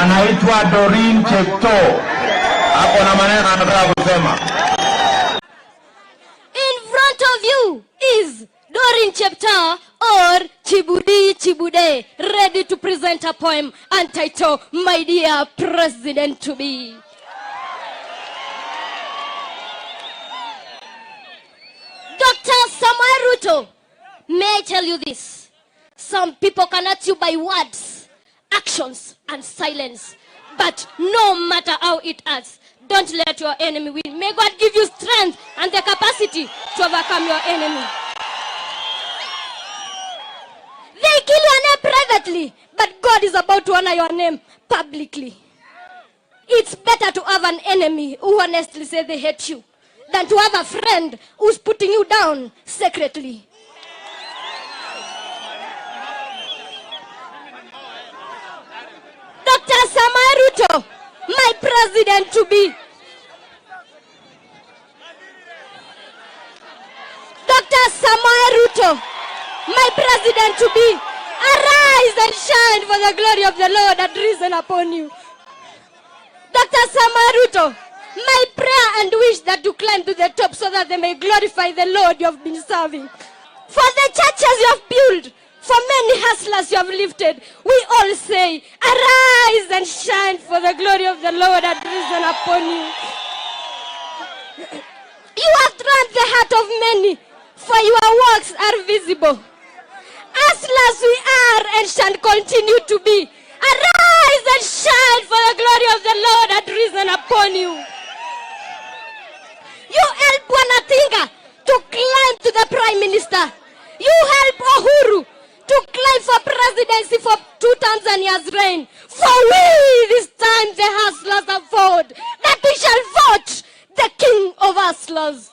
anaitwa Doreen Cheptoo. Hapo na maneno anataka kusema. In front of you is Doreen Cheptoo or Chibudi Chibude, ready to present a poem entitled My Dear President to Be. Dr. Samuel Ruto, may I tell you this? Some people can hurt you by words, actions, and silence. But no matter how it hurts, don't let your enemy win. May God give you strength and the capacity to overcome your enemy. They kill your name privately, but God is about to honor your name publicly. It's better to have an enemy who honestly says they hate you than to have a friend who's putting you down secretly. Dr. Samuel Ruto, my president to be. Dr. Samuel Ruto, my president to be. Arise and shine, for the glory of the Lord had risen upon you. Dr. Samuel Ruto, my prayer and wish that you climb to the top so that they may glorify the Lord you have been serving. For the churches you have built, for many hustlers you have lifted, we all say, arise and shine, for the glory of the Lord had risen upon you. You have triumphed the heart of many, for your works are visible. Hustlers we are and shall continue to be. Arise and shine, for the glory of the Lord had risen upon you. You help Wanatinga to climb to the Prime Minister. You help Uhuru to climb for presidency for 2 Tanzania's reign. For we this time the hustlers have vowed that we shall vote the king of hustlers.